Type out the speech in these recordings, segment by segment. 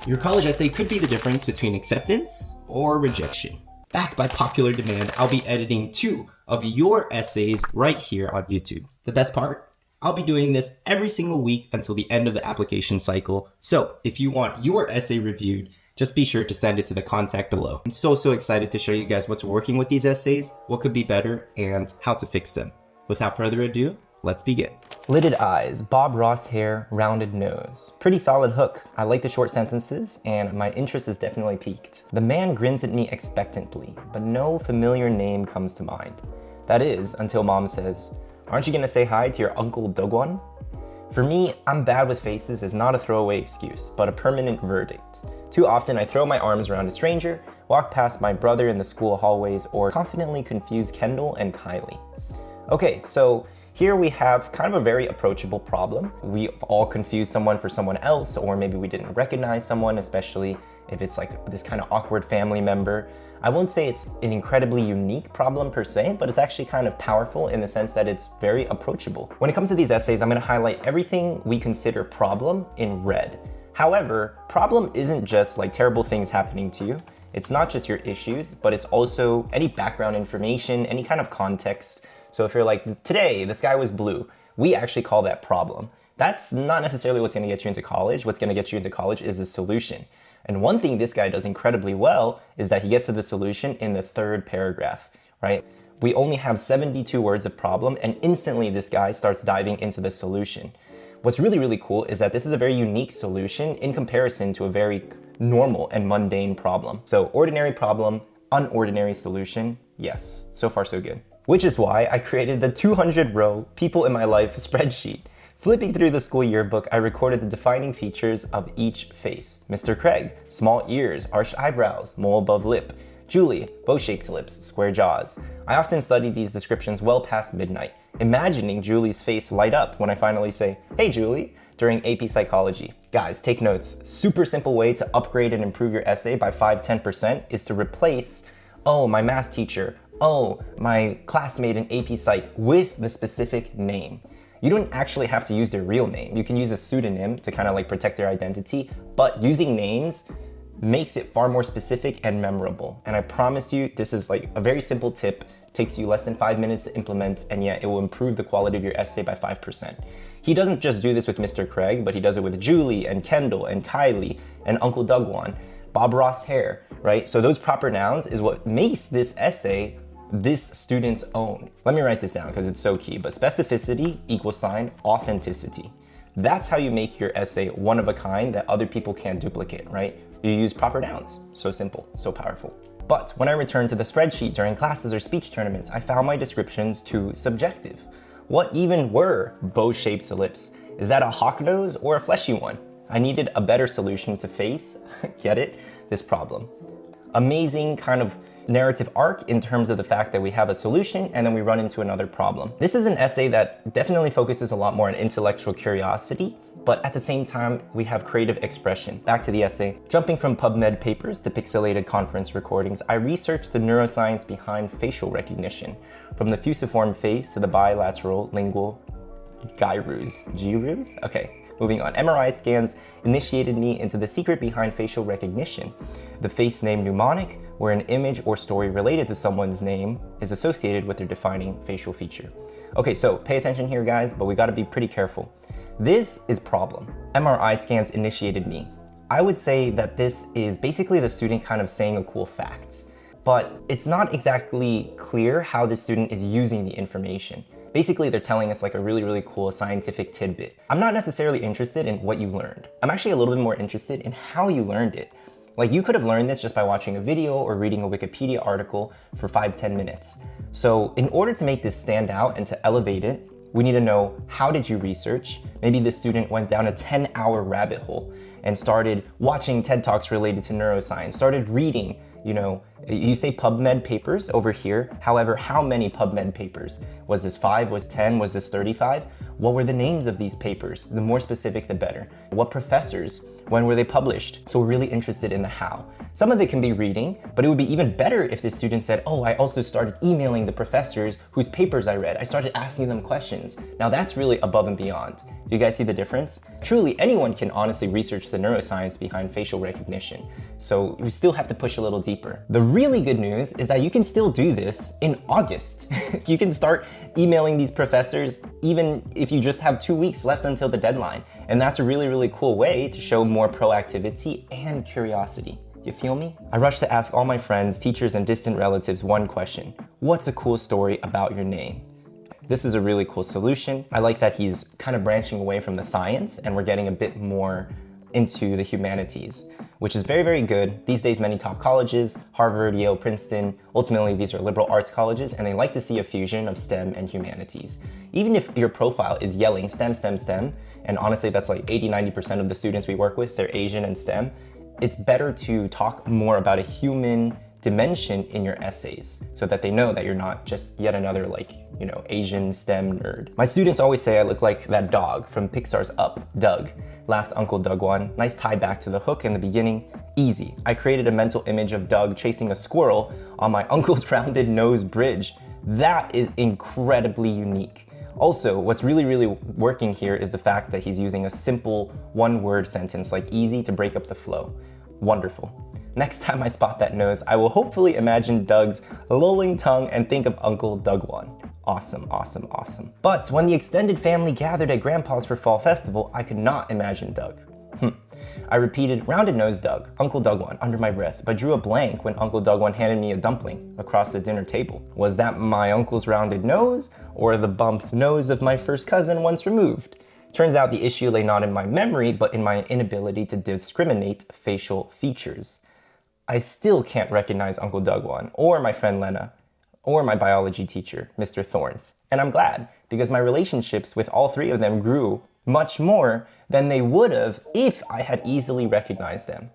Your college essay could be the difference between acceptance or rejection. Backed by popular demand, I'll be editing 2 of your essays right here on YouTube. The best part? I'll be doing this every single week until the end of the application cycle. So if you want your essay reviewed, just be sure to send it to the contact below. I'm so excited to show you guys what's working with these essays, what could be better, and how to fix them. Without further ado, let's begin. Lidded eyes, Bob Ross hair, rounded nose. Pretty solid hook. I like the short sentences, and my interest is definitely piqued. The man grins at me expectantly, but no familiar name comes to mind. That is, until mom says, "Aren't you gonna say hi to your Uncle Dogwon?" For me, I'm bad with faces is not a throwaway excuse, but a permanent verdict. Too often I throw my arms around a stranger, walk past my brother in the school hallways, or confidently confuse Kendall and Kylie. Okay, so here we have kind of a very approachable problem. We've all confused someone for someone else, or maybe we didn't recognize someone, especially if it's like this kind of awkward family member. I won't say it's an incredibly unique problem per se, but it's actually kind of powerful in the sense that it's very approachable. When it comes to these essays, I'm gonna highlight everything we consider problem in red. However, problem isn't just like terrible things happening to you. It's not just your issues, but it's also any background information, any kind of context. So if you're like, today the sky was blue, we actually call that problem. That's not necessarily what's gonna get you into college. What's gonna get you into college is the solution. And one thing this guy does incredibly well is that he gets to the solution in the 3rd paragraph, right? We only have 72 words of problem, and instantly this guy starts diving into the solution. What's really cool is that this is a very unique solution in comparison to a very normal and mundane problem. So ordinary problem, unordinary solution, yes, so far so good. Which is why I created the 200-row people in my life spreadsheet. Flipping through the school yearbook, I recorded the defining features of each face. Mr. Craig, small ears, arched eyebrows, mole above lip. Julie, bow-shaped lips, square jaws. I often studied these descriptions well past midnight, imagining Julie's face light up when I finally say, "Hey Julie," during AP Psychology. Guys, take notes. Super simple way to upgrade and improve your essay by 5-10% is to replace, "Oh, my math teacher," "Oh, my classmate in AP Psych," with the specific name. You don't actually have to use their real name. You can use a pseudonym to kind of like protect their identity, but using names makes it far more specific and memorable. And I promise you, this is like a very simple tip, takes you less than 5 minutes to implement, and yet it will improve the quality of your essay by 5%. He doesn't just do this with Mr. Craig, but he does it with Julie and Kendall and Kylie and Uncle Dogwon, Bob Ross hair, right? So those proper nouns is what makes this essay this student's own. Let me write this down because it's so key, but specificity equals authenticity. That's how you make your essay one of a kind that other people can't duplicate, right? You use proper nouns. So simple, so powerful. But when I returned to the spreadsheet during classes or speech tournaments, I found my descriptions too subjective. What even were bow-shaped lips? Is that a hawk nose or a fleshy one? I needed a better solution to face, get it, this problem. Amazing kind of narrative arc in terms of the fact that we have a solution and then we run into another problem. This is an essay that definitely focuses a lot more on intellectual curiosity, but at the same time, we have creative expression. Back to the essay. Jumping from PubMed papers to pixelated conference recordings, I researched the neuroscience behind facial recognition, from the fusiform face to the bilateral lingual gyrus. Gyrus? Okay. Moving on, MRI scans initiated me into the secret behind facial recognition. The face name mnemonic, where an image or story related to someone's name is associated with their defining facial feature. Okay, so pay attention here, guys, but we gotta be pretty careful. This is problem. MRI scans initiated me. I would say that this is basically the student kind of saying a cool fact, but it's not exactly clear how the student is using the information. Basically, they're telling us like a really cool scientific tidbit. I'm not necessarily interested in what you learned. I'm actually a little bit more interested in how you learned it. Like you could have learned this just by watching a video or reading a Wikipedia article for 5-10 minutes. So in order to make this stand out and to elevate it, we need to know, how did you research? Maybe the student went down a 10-hour rabbit hole and started watching TED Talks related to neuroscience, started reading, You know, you say PubMed papers over here. However, how many PubMed papers? Was this 5? Was 10? Was this 35? What were the names of these papers? The more specific, the better. What professors? When were they published? So we're really interested in the how. Some of it can be reading, but it would be even better if the student said, oh, I also started emailing the professors whose papers I read. I started asking them questions. Now that's really above and beyond. Do you guys see the difference? Truly, anyone can honestly research the neuroscience behind facial recognition. So we still have to push a little deeper. The really good news is that you can still do this in August. You can start emailing these professors even if you just have 2 weeks left until the deadline. And that's a really, really cool way to show more proactivity and curiosity. You feel me? I rush to ask all my friends, teachers, and distant relatives one question. What's a cool story about your name? This is a really cool solution. I like that he's kind of branching away from the science and we're getting a bit more into the humanities, which is very, very good. These days, many top colleges, Harvard, Yale, Princeton, ultimately these are liberal arts colleges, and they like to see a fusion of STEM and humanities. Even if your profile is yelling STEM, STEM, STEM, and honestly, that's like 80-90% of the students we work with, they're Asian and STEM, it's better to talk more about a human dimension in your essays so that they know that you're not just yet another Asian STEM nerd. My students always say I look like that dog from Pixar's Up, Doug. Laughed Uncle Doug one. Nice tie back to the hook in the beginning. Easy. I created a mental image of Doug chasing a squirrel on my uncle's rounded nose bridge. That is incredibly unique. Also, what's really, really working here is the fact that he's using a simple one-word sentence like easy to break up the flow. Wonderful. Next time I spot that nose, I will hopefully imagine Doug's lolling tongue and think of Uncle Doug one. Awesome, awesome, awesome. But when the extended family gathered at Grandpa's for Fall Festival, I could not imagine Doug. I repeated, rounded nose Doug, Uncle Doug one, under my breath, but drew a blank when Uncle Doug one handed me a dumpling across the dinner table. Was that my uncle's rounded nose, or the bumped nose of my first cousin once removed? Turns out the issue lay not in my memory, but in my inability to discriminate facial features. I still can't recognize Uncle Doug one, or my friend Lena, or my biology teacher, Mr. Thorns. And I'm glad, because my relationships with all three of them grew much more than they would have if I had easily recognized them.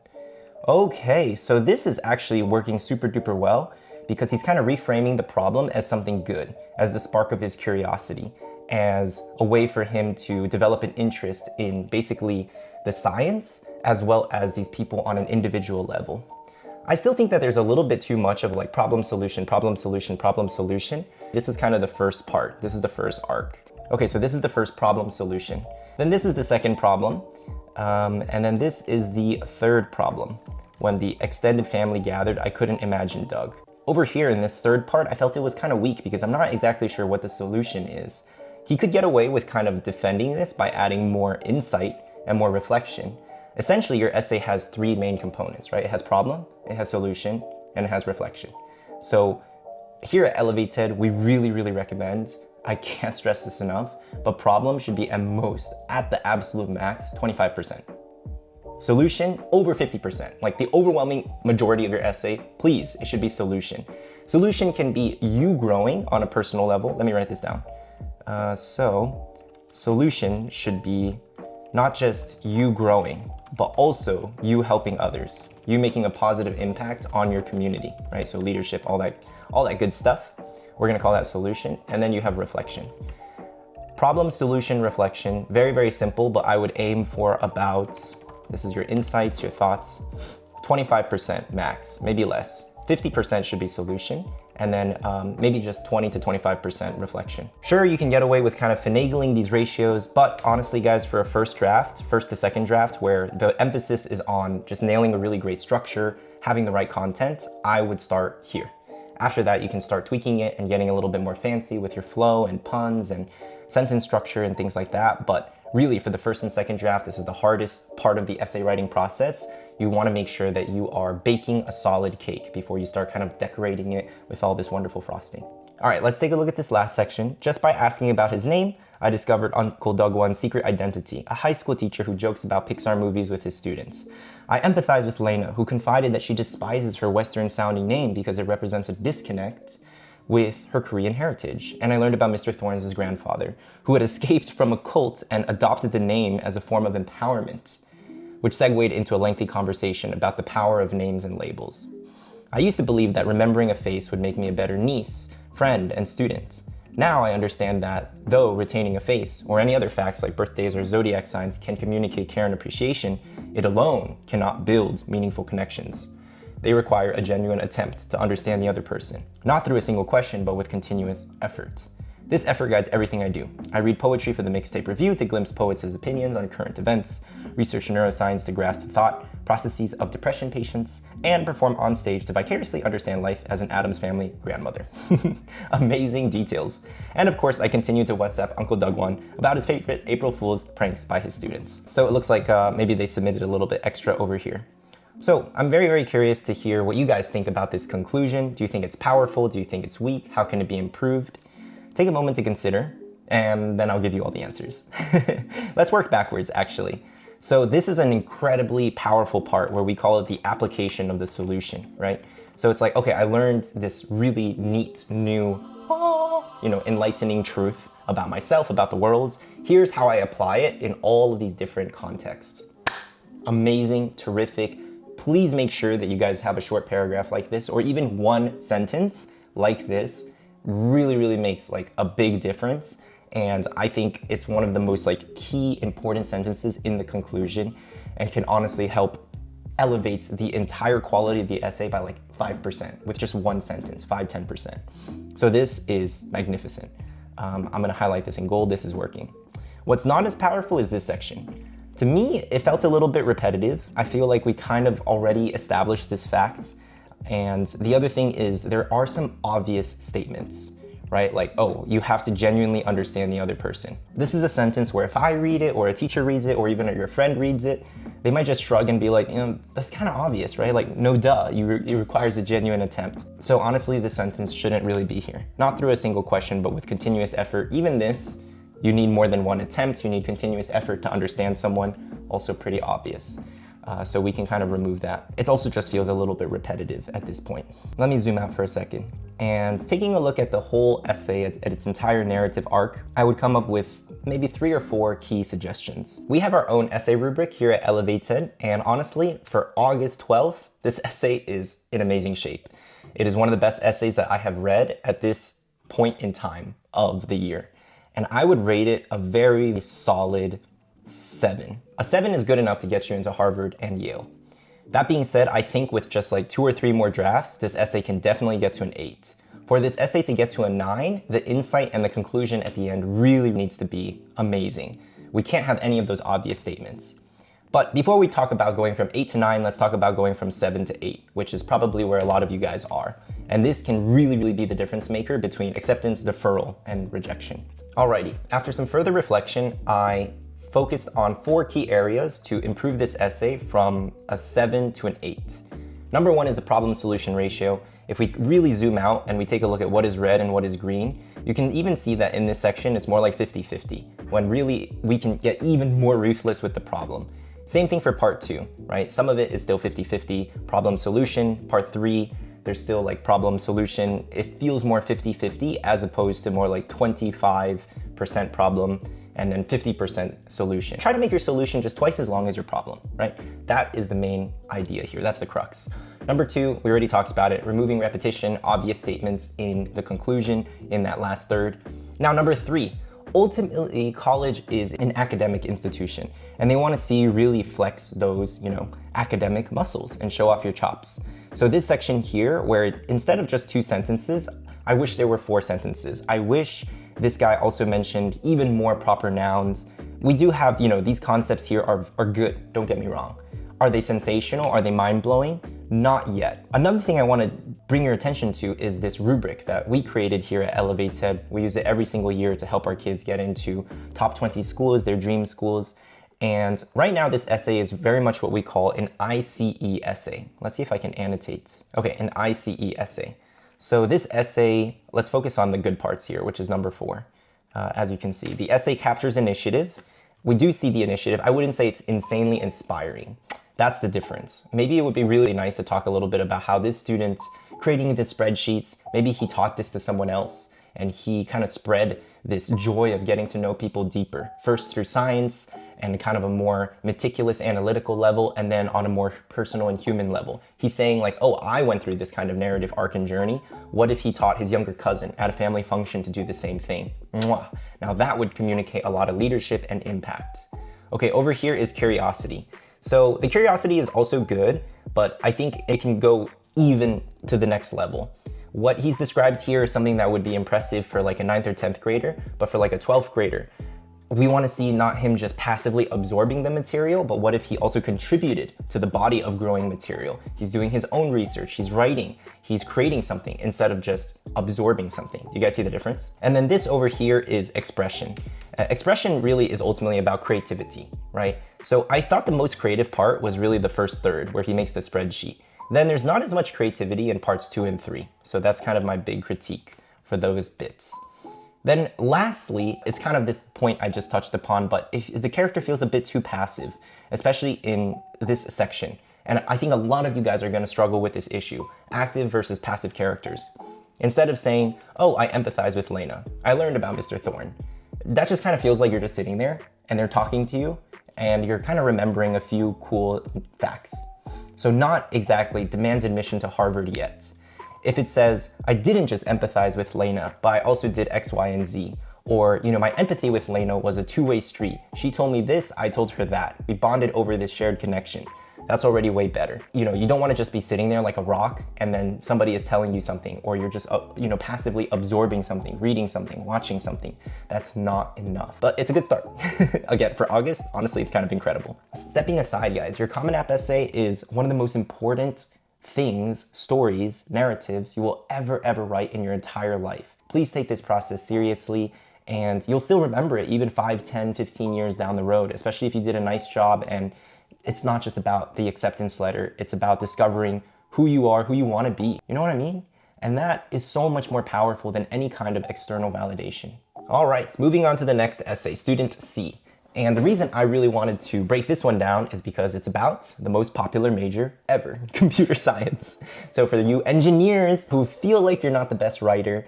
Okay, so this is actually working super duper well because he's kind of reframing the problem as something good, as the spark of his curiosity, as a way for him to develop an interest in basically the science as well as these people on an individual level. I still think that there's a little bit too much of like problem, solution, problem, solution, problem, solution. This is kind of the first part. This is the first arc. Okay, so this is the first problem solution. Then this is the second problem. And then this is the third problem. When the extended family gathered, I couldn't imagine Doug. Over here in this third part, I felt it was kind of weak because I'm not exactly sure what the solution is. He could get away with kind of defending this by adding more insight and more reflection. Essentially, your essay has three main components, right? It has problem, it has solution, and it has reflection. So here at Elevated, we really, really recommend, I can't stress this enough, but problem should be at most, at the absolute max, 25%. Solution, over 50%. Like the overwhelming majority of your essay, please, it should be solution. Solution can be you growing on a personal level. Let me write this down. So solution should be not just you growing, but also you helping others, you making a positive impact on your community, right? So leadership, all that good stuff. We're gonna call that solution. And then you have reflection. Problem, solution, reflection, very, very simple, but I would aim for about, this is your insights, your thoughts, 25% max, maybe less. 50% should be solution, and then maybe just 20 to 25% reflection. Sure, you can get away with kind of finagling these ratios, but honestly guys, for a first to second draft, where the emphasis is on just nailing a really great structure, having the right content, I would start here. After that, you can start tweaking it and getting a little bit more fancy with your flow and puns and sentence structure and things like that. But really, for the first and second draft, this is the hardest part of the essay writing process. You want to make sure that you are baking a solid cake before you start kind of decorating it with all this wonderful frosting. All right, let's take a look at this last section. Just by asking about his name, I discovered Uncle Doug One's secret identity, a high school teacher who jokes about Pixar movies with his students. I empathize with Lena, who confided that she despises her Western-sounding name because it represents a disconnect with her Korean heritage. And I learned about Mr. Thorns' grandfather, who had escaped from a cult and adopted the name as a form of empowerment, which segued into a lengthy conversation about the power of names and labels. I used to believe that remembering a face would make me a better niece, friend, and student. Now I understand that though retaining a face or any other facts like birthdays or zodiac signs can communicate care and appreciation, it alone cannot build meaningful connections. They require a genuine attempt to understand the other person, not through a single question, but with continuous effort. This effort guides everything I do. I read poetry for the Mixtape Review to glimpse poets' opinions on current events, research neuroscience to grasp thought, processes of depression patients, and perform on stage to vicariously understand life as an Addams Family grandmother. Amazing details. And of course, I continue to WhatsApp Uncle Doug one about his favorite April Fool's pranks by his students. So it looks like maybe they submitted a little bit extra over here. So I'm very, very curious to hear what you guys think about this conclusion. Do you think it's powerful? Do you think it's weak? How can it be improved? Take a moment to consider, and then I'll give you all the answers. Let's work backwards, actually. So this is an incredibly powerful part where we call it the application of the solution, right? So it's like, okay, I learned this really neat, new, enlightening truth about myself, about the world. Here's how I apply it in all of these different contexts. Amazing, terrific. Please make sure that you guys have a short paragraph like this, or even one sentence like this. Really, really makes like a big difference. And I think it's one of the most like key important sentences in the conclusion and can honestly help elevate the entire quality of the essay by like 5% with just one sentence, 5-10%. So this is magnificent. I'm gonna highlight this in gold. This is working. What's not as powerful is this section. To me, it felt a little bit repetitive. I feel like we kind of already established this fact. And the other thing is there are some obvious statements, right? Like, oh, you have to genuinely understand the other person. This is a sentence where if I read it or a teacher reads it or even your friend reads it, they might just shrug and be like, that's kind of obvious, right? Like, no duh, it requires a genuine attempt. So honestly, this sentence shouldn't really be here. Not through a single question, but with continuous effort. Even this, you need more than one attempt. You need continuous effort to understand someone. Also pretty obvious. So we can kind of remove that. It also just feels a little bit repetitive at this point. Let me zoom out for a second. And taking a look at the whole essay at its entire narrative arc, I would come up with maybe 3 or 4 key suggestions. We have our own essay rubric here at Elevated, and honestly, for August 12th, this essay is in amazing shape. It is one of the best essays that I have read at this point in time of the year. And I would rate it a very solid 7. A 7 is good enough to get you into Harvard and Yale. That being said, I think with just like 2 or 3 more drafts, this essay can definitely get to an 8. For this essay to get to a 9, the insight and the conclusion at the end really needs to be amazing. We can't have any of those obvious statements. But before we talk about going from 8 to 9, let's talk about going from 7 to 8, which is probably where a lot of you guys are. And this can really, really be the difference maker between acceptance, deferral, and rejection. Alrighty, after some further reflection, I focused on 4 key areas to improve this essay from a 7 to an 8. Number 1 is the problem solution ratio. If we really zoom out and we take a look at what is red and what is green, you can even see that in this section, it's more like 50-50, when really we can get even more ruthless with the problem. Same thing for part 2, right? Some of it is still 50-50, problem solution. Part 3, there's still like problem solution. It feels more 50-50 as opposed to more like 25% problem and then 50% solution. Try to make your solution just twice as long as your problem, right? That is the main idea here. That's the crux. Number 2, we already talked about it, removing repetition, obvious statements in the conclusion in that last third. Now, number 3, ultimately, college is an academic institution, and they want to see you really flex those, academic muscles and show off your chops. So this section here, where instead of just 2 sentences, I wish there were 4 sentences. I wish this guy also mentioned even more proper nouns. We do have, these concepts here are good, don't get me wrong. Are they sensational? Are they mind-blowing? Not yet. Another thing I want to bring your attention to is this rubric that we created here at Elevated. We use it every single year to help our kids get into top 20 schools, their dream schools. And right now this essay is very much what we call an ICE essay. Let's see if I can annotate. Okay, an ICE essay. So this essay, let's focus on the good parts here, which is number 4. As you can see, the essay captures initiative. We do see the initiative. I wouldn't say it's insanely inspiring. That's the difference. Maybe it would be really nice to talk a little bit about how this student creating the spreadsheets, maybe he taught this to someone else and he kind of spread this joy of getting to know people deeper, first through science and kind of a more meticulous analytical level, and then on a more personal and human level. He's saying like, oh, I went through this kind of narrative arc and journey. What if he taught his younger cousin at a family function to do the same thing? Mwah. Now that would communicate a lot of leadership and impact. Okay, over here is curiosity. So the curiosity is also good, but I think it can go even to the next level. What he's described here is something that would be impressive for like a 9th or 10th grader, but for like a 12th grader, we want to see not him just passively absorbing the material, but what if he also contributed to the body of growing material? He's doing his own research, he's writing, he's creating something instead of just absorbing something. Do you guys see the difference? And then this over here is expression. Expression really is ultimately about creativity, right? So I thought the most creative part was really the first third where he makes the spreadsheet. Then there's not as much creativity in parts 2 and 3. So that's kind of my big critique for those bits. Then lastly, it's kind of this point I just touched upon, but if the character feels a bit too passive, especially in this section, and I think a lot of you guys are going to struggle with this issue, active versus passive characters. Instead of saying, oh, I empathize with Lena, I learned about Mr. Thorne, that just kind of feels like you're just sitting there and they're talking to you and you're kind of remembering a few cool facts. So not exactly demands admission to Harvard yet. If it says, I didn't just empathize with Lena, but I also did X, Y, and Z. Or, my empathy with Lena was a two-way street. She told me this, I told her that. We bonded over this shared connection. That's already way better. You don't want to just be sitting there like a rock and then somebody is telling you something, or you're just, passively absorbing something, reading something, watching something. That's not enough. But it's a good start. Again, for August, honestly, it's kind of incredible. Stepping aside, guys, your Common App essay is one of the most important things, stories, narratives you will ever write in your entire life. Please take this process seriously and you'll still remember it even 5, 10, 15 years down the road, especially if you did a nice job and it's not just about the acceptance letter, it's about discovering who you are, who you want to be. You know what I mean? And that is so much more powerful than any kind of external validation. All right, moving on to the next essay, Student C. And the reason I really wanted to break this one down is because it's about the most popular major ever, computer science. So for you engineers who feel like you're not the best writer,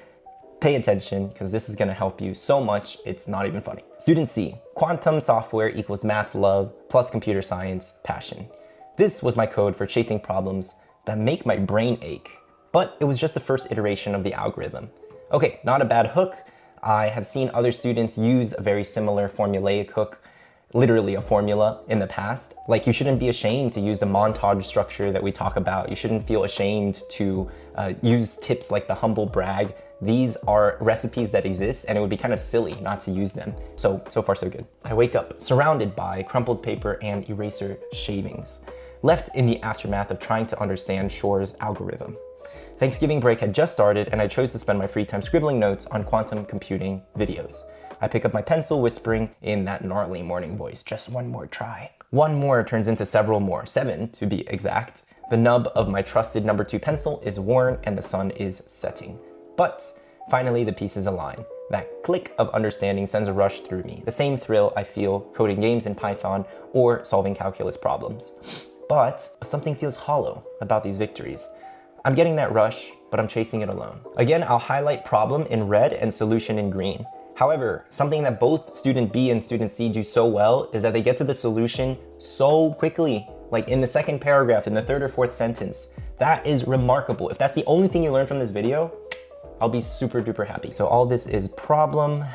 pay attention because this is gonna help you so much, it's not even funny. Student C, quantum software equals math love plus computer science passion. This was my code for chasing problems that make my brain ache, but it was just the first iteration of the algorithm. Okay, not a bad hook. I have seen other students use a very similar formulaic hook, literally a formula, in the past. Like, you shouldn't be ashamed to use the montage structure that we talk about. You shouldn't feel ashamed to use tips like the humble brag. These are recipes that exist and it would be kind of silly not to use them. So far so good. I wake up surrounded by crumpled paper and eraser shavings, left in the aftermath of trying to understand Shor's algorithm. Thanksgiving break had just started and I chose to spend my free time scribbling notes on quantum computing videos. I pick up my pencil, whispering in that gnarly morning voice, just one more try. One more turns into several more, 7 to be exact. The nub of my trusted number 2 pencil is worn and the sun is setting. But finally the pieces align. That click of understanding sends a rush through me, the same thrill I feel coding games in Python or solving calculus problems. But something feels hollow about these victories. I'm getting that rush, but I'm chasing it alone. Again, I'll highlight problem in red and solution in green. However, something that both student B and student C do so well is that they get to the solution so quickly, like in the second paragraph, in the third or fourth sentence. That is remarkable. If that's the only thing you learn from this video, I'll be super duper happy. So all this is problem,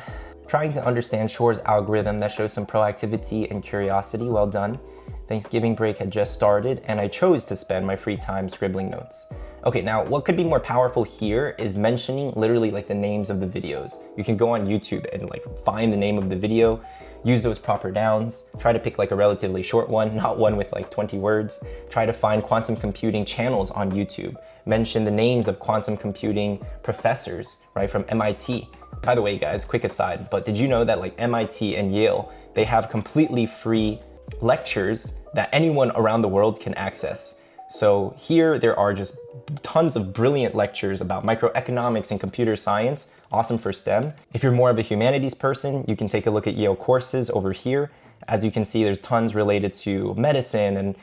trying to understand Shor's algorithm that shows some proactivity and curiosity. Well done. Thanksgiving break had just started and I chose to spend my free time scribbling notes. Okay, now what could be more powerful here is mentioning literally like the names of the videos. You can go on YouTube and like find the name of the video, use those proper nouns, try to pick like a relatively short one, not one with like 20 words. Try to find quantum computing channels on YouTube. Mention the names of quantum computing professors, right, from MIT. By the way, guys, quick aside, but did you know that like MIT and Yale, they have completely free lectures that anyone around the world can access. So here there are just tons of brilliant lectures about microeconomics and computer science, awesome for STEM. If you're more of a humanities person, you can take a look at Yale courses over here. As you can see, there's tons related to medicine and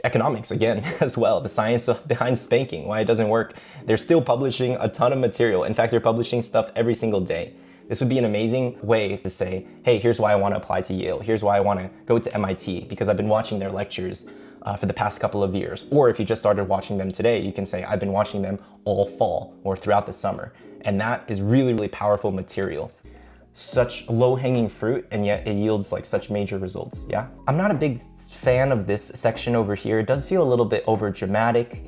economics again as well, the science behind spanking, why it doesn't work. They're still publishing a ton of material. In fact, they're publishing stuff every single day. This would be an amazing way to say, hey, here's why I want to apply to Yale. Here's why I want to go to MIT, because I've been watching their lectures for the past couple of years. Or if you just started watching them today, you can say, I've been watching them all fall or throughout the summer. And that is really, really powerful material. Such low-hanging fruit, and yet it yields like such major results, yeah? I'm not a big fan of this section over here. It does feel a little bit over dramatic,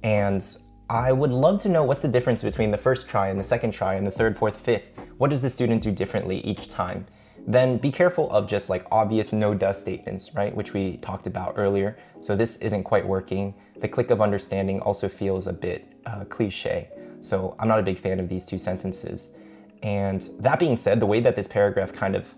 and I would love to know what's the difference between the first try and the second try and the third, fourth, fifth. What does the student do differently each time? Then be careful of just like obvious no-duh statements, right? Which we talked about earlier. So this isn't quite working. The click of understanding also feels a bit cliche. So I'm not a big fan of these two sentences. And that being said, the way that this paragraph kind of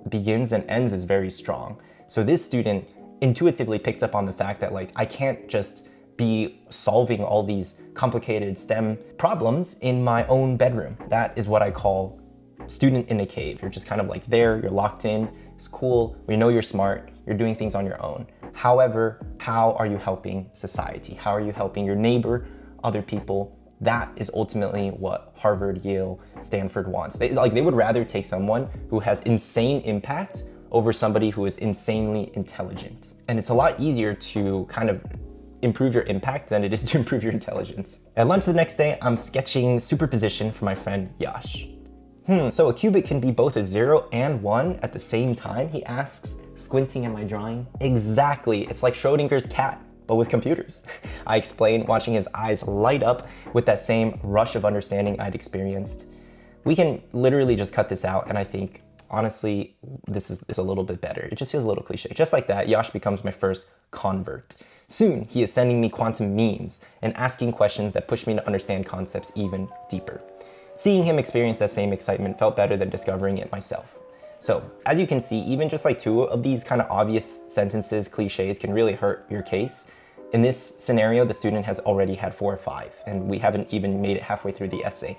begins and ends is very strong. So this student intuitively picked up on the fact that like, I can't just be solving all these complicated STEM problems in my own bedroom. That is what I call student in a cave. You're just kind of like there, you're locked in, it's cool, we know you're smart, you're doing things on your own. However, how are you helping society? How are you helping your neighbor, other people? That is ultimately what Harvard, Yale, Stanford wants. They would rather take someone who has insane impact over somebody who is insanely intelligent. And it's a lot easier to kind of improve your impact than it is to improve your intelligence. At lunch the next day, I'm sketching superposition for my friend Yash. So a cubic can be both a 0 and 1 at the same time, he asks, squinting at my drawing. Exactly, it's like Schrödinger's cat, but with computers. I explain, watching his eyes light up with that same rush of understanding I'd experienced. We can literally just cut this out, and I think, honestly, this is a little bit better. It just feels a little cliche. Just like that, Yash becomes my first convert. Soon, he is sending me quantum memes and asking questions that push me to understand concepts even deeper. Seeing him experience that same excitement felt better than discovering it myself. So, as you can see, even just like two of these kind of obvious sentences, cliches, can really hurt your case. In this scenario, the student has already had 4 or 5, and we haven't even made it halfway through the essay.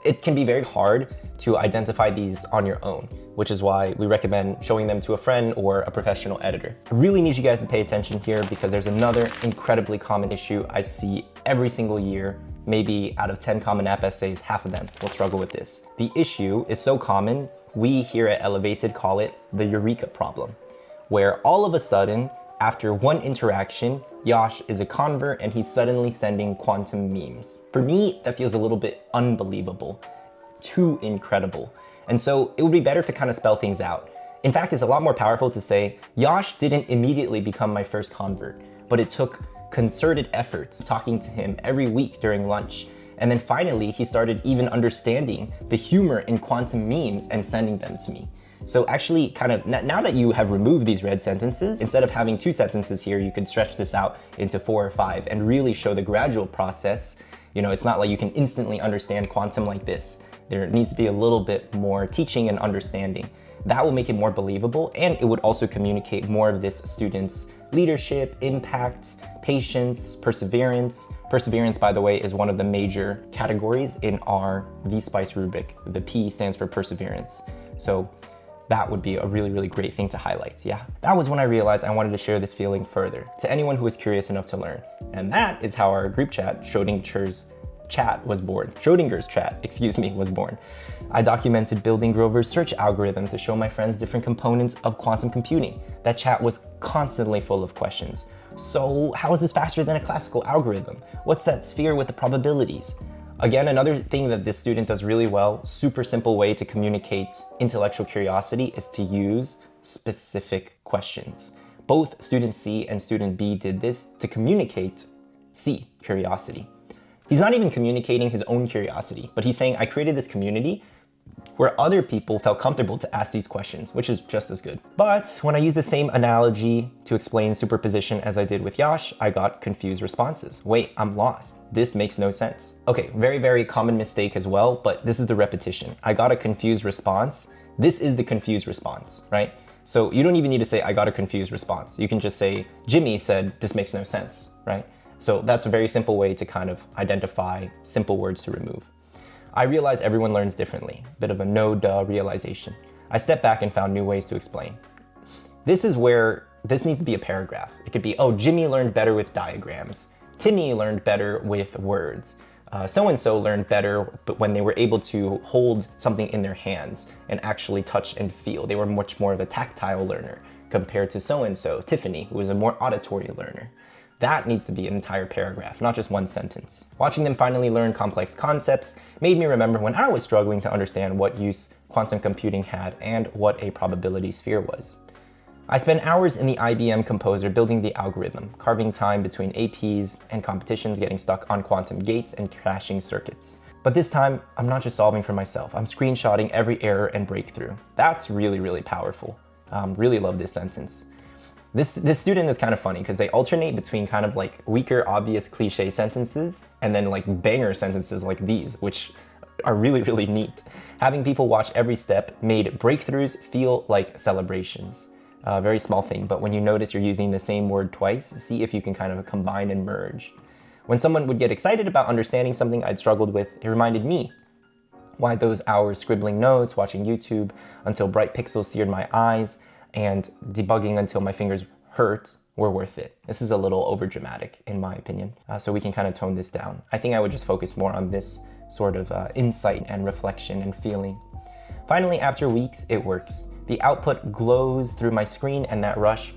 It can be very hard to identify these on your own, which is why we recommend showing them to a friend or a professional editor. I really need you guys to pay attention here because there's another incredibly common issue I see every single year. Maybe out of 10 Common App essays, half of them will struggle with this. The issue is so common, we here at Elevated call it the Eureka problem, where all of a sudden, after one interaction, Yash is a convert and he's suddenly sending quantum memes. For me, that feels a little bit unbelievable, too incredible. And so it would be better to kind of spell things out. In fact, it's a lot more powerful to say, Yash didn't immediately become my first convert, but it took concerted efforts talking to him every week during lunch. And then finally, he started even understanding the humor in quantum memes and sending them to me. So actually, kind of, now that you have removed these red sentences, instead of having 2 sentences here, you could stretch this out into 4 or 5 and really show the gradual process. You know, it's not like you can instantly understand quantum like this. There needs to be a little bit more teaching and understanding. That will make it more believable, and it would also communicate more of this student's leadership, impact, patience, perseverance. Perseverance, by the way, is one of the major categories in our V-Spice rubric. The P stands for perseverance. So that would be a really, really great thing to highlight, yeah. That was when I realized I wanted to share this feeling further to anyone who is curious enough to learn. And that is how our group chat, Schrödinger's chat, was born. Schrödinger's chat, excuse me, was born. I documented building Grover's search algorithm to show my friends different components of quantum computing. That chat was constantly full of questions. So how is this faster than a classical algorithm? What's that sphere with the probabilities? Again, another thing that this student does really well, super simple way to communicate intellectual curiosity is to use specific questions. Both student C and student B did this to communicate C, curiosity. He's not even communicating his own curiosity, but he's saying, I created this community where other people felt comfortable to ask these questions, which is just as good. But when I use the same analogy to explain superposition as I did with Yash, I got confused responses. Wait, I'm lost. This makes no sense. Okay, very, very common mistake as well, but this is the repetition. I got a confused response. This is the confused response, right? So you don't even need to say, I got a confused response. You can just say, Jimmy said, this makes no sense, right? So that's a very simple way to kind of identify simple words to remove. I realize everyone learns differently, bit of a no-duh realization. I stepped back and found new ways to explain. This is where this needs to be a paragraph. It could be, oh, Jimmy learned better with diagrams. Timmy learned better with words. So-and-so learned better but when they were able to hold something in their hands and actually touch and feel. They were much more of a tactile learner compared to so-and-so, Tiffany, who was a more auditory learner. That needs to be an entire paragraph, not just one sentence. Watching them finally learn complex concepts made me remember when I was struggling to understand what use quantum computing had and what a probability sphere was. I spent hours in the IBM Composer building the algorithm, carving time between APs and competitions, getting stuck on quantum gates and crashing circuits. But this time, I'm not just solving for myself, I'm screenshotting every error and breakthrough. That's really, really powerful. Really love this sentence. This student is kind of funny because they alternate between kind of like weaker, obvious cliche sentences and then like banger sentences like these, which are really, really neat. Having people watch every step made breakthroughs feel like celebrations. Very small thing, but when you notice you're using the same word twice, see if you can kind of combine and merge. When someone would get excited about understanding something I'd struggled with, it reminded me why those hours scribbling notes, watching YouTube until bright pixels seared my eyes, and debugging until my fingers hurt were worth it. This is a little overdramatic in my opinion, so we can kind of tone this down. I think I would just focus more on this sort of insight and reflection and feeling. Finally, after weeks, it works. The output glows through my screen and that rush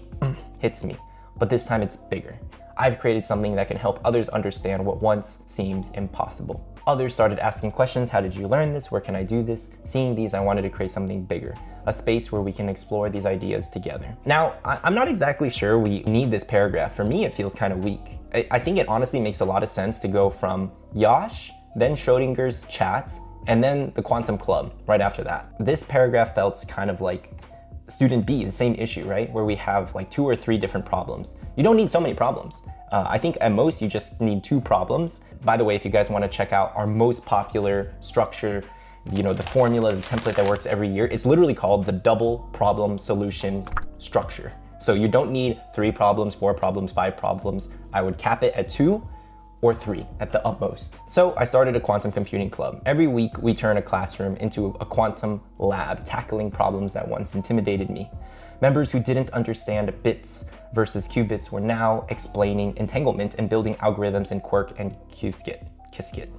hits me, but this time it's bigger. I've created something that can help others understand what once seemed impossible. Others started asking questions, how did you learn this? Where can I do this? Seeing these, I wanted to create something bigger, a space where we can explore these ideas together. Now, I'm not exactly sure we need this paragraph. For me, it feels kind of weak. I think it honestly makes a lot of sense to go from Yash, then Schrödinger's chat, and then the quantum club right after that. This paragraph felt kind of like student B, the same issue, right? Where we have like 2 or 3 different problems. You don't need so many problems. I think at most you just need 2 problems. By the way, if you guys want to check out our most popular structure, you know, the formula, the template that works every year, it's literally called the double problem solution structure. So you don't need 3 problems, 4 problems, 5 problems. I would cap it at 2 or 3 at the utmost. So I started a quantum computing club. Every week we turn a classroom into a quantum lab, tackling problems that once intimidated me. Members who didn't understand bits versus qubits were now explaining entanglement and building algorithms in Quark and Qiskit.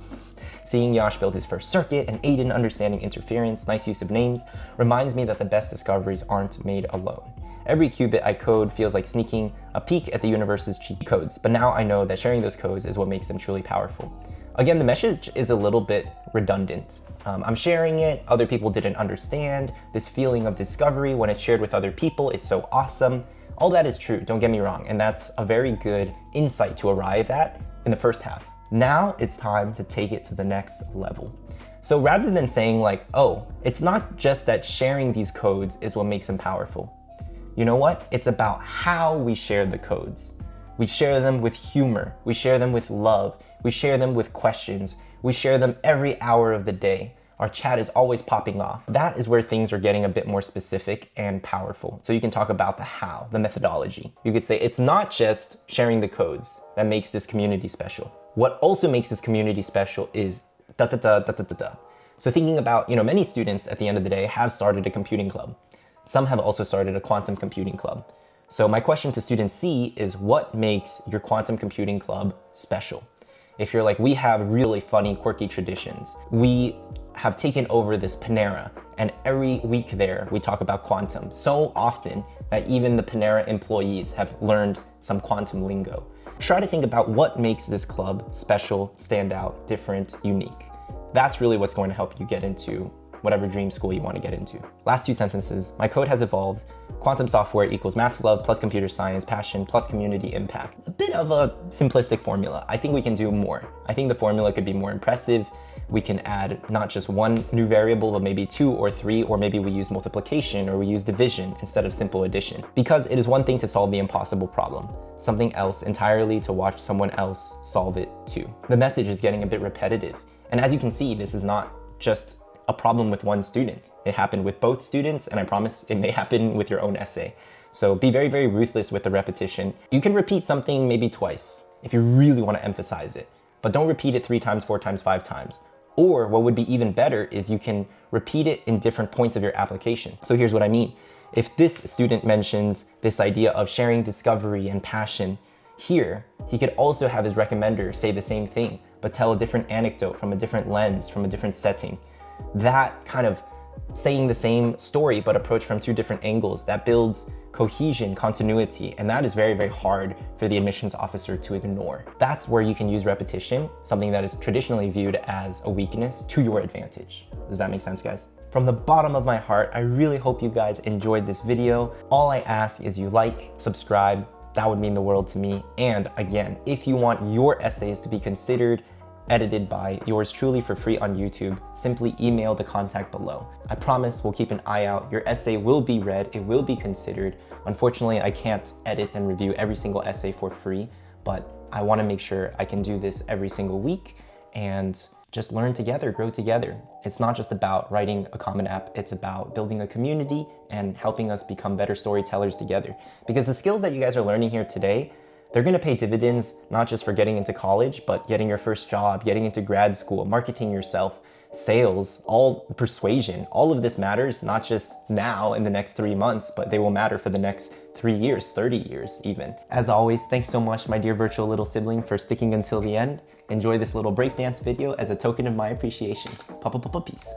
Seeing Yash build his first circuit and Aiden understanding interference, nice use of names, reminds me that the best discoveries aren't made alone. Every qubit I code feels like sneaking a peek at the universe's cheat codes, but now I know that sharing those codes is what makes them truly powerful. Again, the message is a little bit redundant. I'm sharing it, other people didn't understand, this feeling of discovery when it's shared with other people, it's so awesome. All that is true, don't get me wrong, and that's a very good insight to arrive at in the first half. Now it's time to take it to the next level. So rather than saying like, oh, it's not just that sharing these codes is what makes them powerful. You know what? It's about how we share the codes. We share them with humor. We share them with love. We share them with questions. We share them every hour of the day. Our chat is always popping off. That is where things are getting a bit more specific and powerful. So you can talk about the how, the methodology. You could say it's not just sharing the codes that makes this community special. What also makes this community special is da da da da da da da. So thinking about, many students at the end of the day have started a computing club. Some have also started a quantum computing club. So my question to student C is, what makes your quantum computing club special? If you're like, we have really funny, quirky traditions. We have taken over this Panera, and every week there, we talk about quantum so often that even the Panera employees have learned some quantum lingo. Try to think about what makes this club special, stand out, different, unique. That's really what's going to help you get into whatever dream school you want to get into. Last 2 sentences, my code has evolved. Quantum software equals math love plus computer science passion plus community impact. A bit of a simplistic formula. I think we can do more. I think the formula could be more impressive. We can add not just 1 new variable, but maybe 2 or 3, or maybe we use multiplication or we use division instead of simple addition. Because it is one thing to solve the impossible problem, something else entirely to watch someone else solve it too. The message is getting a bit repetitive. And as you can see, this is not just a problem with 1 student. It happened with both students, and I promise it may happen with your own essay. So be very, very ruthless with the repetition. You can repeat something maybe twice if you really want to emphasize it, but don't repeat it 3 times, 4 times, 5 times. Or what would be even better is you can repeat it in different points of your application. So here's what I mean. If this student mentions this idea of sharing discovery and passion, Here, he could also have his recommender say the same thing, but tell a different anecdote from a different lens, from a different setting. That kind of saying the same story but approach from two different angles, that builds cohesion, continuity, and that is very, very hard for the admissions officer to ignore. That's where you can use repetition, something that is traditionally viewed as a weakness, to your advantage. Does that make sense, guys? From the bottom of my heart, I really hope you guys enjoyed this video. All I ask is you like, subscribe, that would mean the world to me. And again, if you want your essays to be considered, edited by yours truly for free on YouTube, simply email the contact below. I promise we'll keep an eye out. Your essay will be read, it will be considered. Unfortunately, I can't edit and review every single essay for free, but I want to make sure I can do this every single week and just learn together, grow together. It's not just about writing a common app, it's about building a community and helping us become better storytellers together. Because the skills that you guys are learning here today, they're gonna pay dividends, not just for getting into college, but getting your first job, getting into grad school, marketing yourself, sales, all persuasion. All of this matters, not just now in the next 3 months, but they will matter for the next 3 years, 30 years even. As always, thanks so much, my dear virtual little sibling, for sticking until the end. Enjoy this little breakdance video as a token of my appreciation. Peace.